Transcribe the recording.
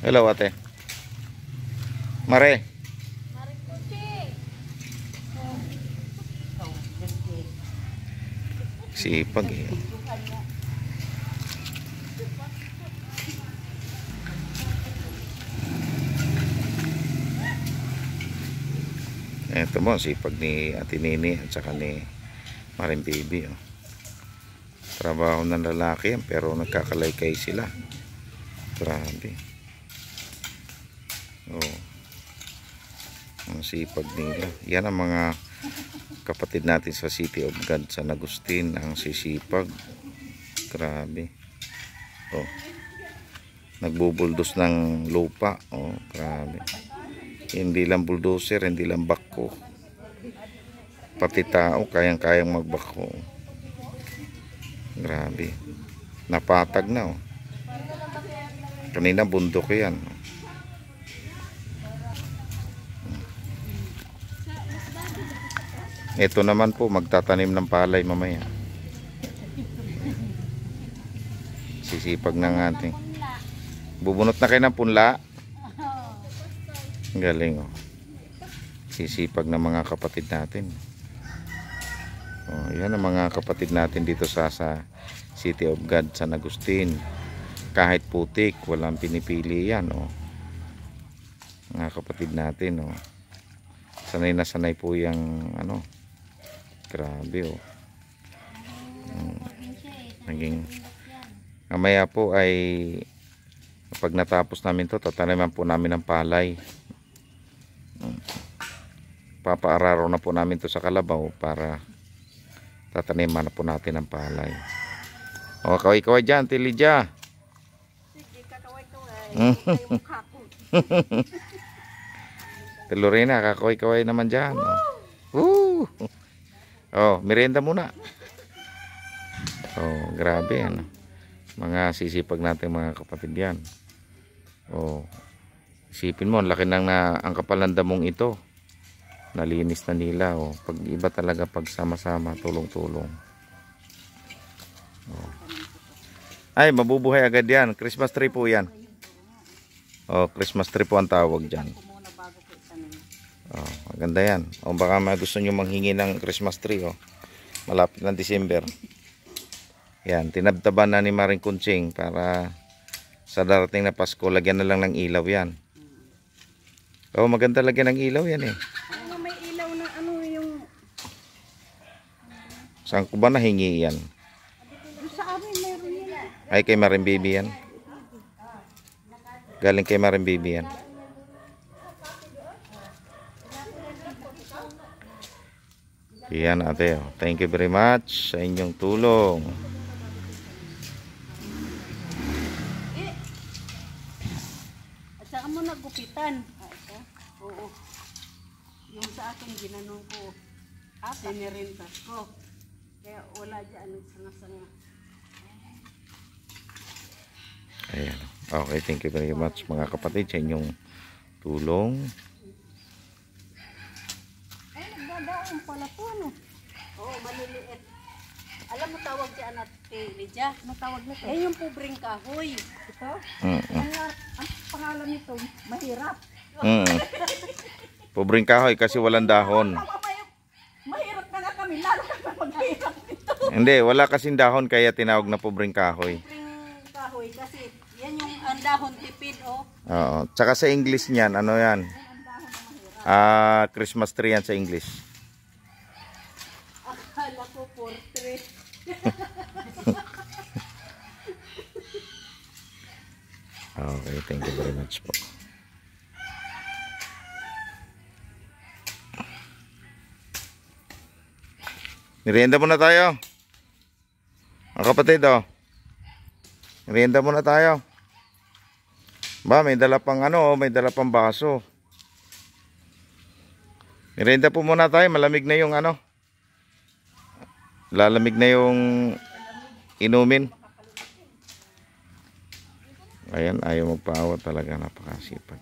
Hello, ate. Mare. Sipag eh. Ito mo, sipag ni Ate Nini at saka ni Maring Baby. Oh. Trabaho ng lalaki yan, pero nagkakalaykay sila. Grabe. Oh. Ang sipag nila. Yan ang mga kapatid natin sa City of God, San Agustin. Ang sisipag. Grabe. Oh. Nagbubuldos ng lupa. Oh, grabe. Hindi lang bulldozer, hindi lang bako. Pati tao, kayang-kayang magbako. Grabe. Napatag na, oh. Kanina bundok yan. Ito naman po, magtatanim ng palay mamaya. Sisipag ng ating. Bubunot na kayo ng punla. Galing, oh. Sisipag ng mga kapatid natin. Oh, yan ang mga kapatid natin dito sa City of God, San Agustin. Kahit putik, walang pinipili yan, oh. Mga kapatid natin, oh. Sanay na sanay po yung ano. Grabe, oh. Naging mamaya po ay pag natapos namin to, tataniman po namin ng palay. Papaararo na po namin to sa kalabaw para tataniman na po natin ng palay. O, kaway-kaway dyan, Tilidja. Sige, kakaway-kaway. Lorena, kakaway-kaway naman dyan. Oh, merienda muna. Oh, grabe ano. Mga sisipag natin mga kapatid yan. Oh, isipin mo, laki nang ang kapal ng damong ito. Nalinis na nila, oh. Pag iba talaga pag sama-sama, tulong-tulong. Oh. Ay, mabubuhay agad yan. Christmas tree po yan. Oh, Christmas tree po ang tawag dyan. Oh, maganda yan. O baka gusto nyo manghingi ng Christmas tree, oh. Malapit na December. Yan, tinabtaban na ni Maring Kunching para sa darating na Pasko, lagyan na lang ng ilaw yan. Oh, maganda lagyan ng ilaw yan eh. May ilaw na ano yung... Saan ko ba nahingi yan? Sa amin meron yan. Ay, kay Maring Baby yan. Galing kay Maring Baby yan. Yan ate, oh. Thank you very much sa inyong tulong. At saka mo nagupitan. Ito. Oo. Yung sa akin ginanong ko. Sinirintas ko. Kaya wala dyan sanga-sanga. Ayan. Okay, thank you very much mga kapatid sa inyong tulong. Ay, nagdadaon pala po, ano? Oo, maliliit. Alam mo tawag dyan at Lydia? Ano tawag nito? Eh, yung pobreng kahoy. Ito? Ang pangalan nito, mahirap. Pobreng kahoy kasi walang dahon. Mahirap na nga kami, lalo ka maghirap nito. Hindi, wala kasing dahon kaya tinawag na pobreng kahoy. Pobreng kahoy kasi yan yung andahon tipid, oh. Oo. Tsaka sa English niyan, ano yan? Christmas tree yan sa English. Akala ko portrait. Okay, thank you very much po. Merienda muna tayo. Mga kapatid, oh. Merienda muna tayo. Ba, may dala pang ano, may dala pang baso. Merienda po muna tayo, malamig na yung ano. Lalamig na yung inumin. Ayan, ayaw magpaawa talaga, napakasipag.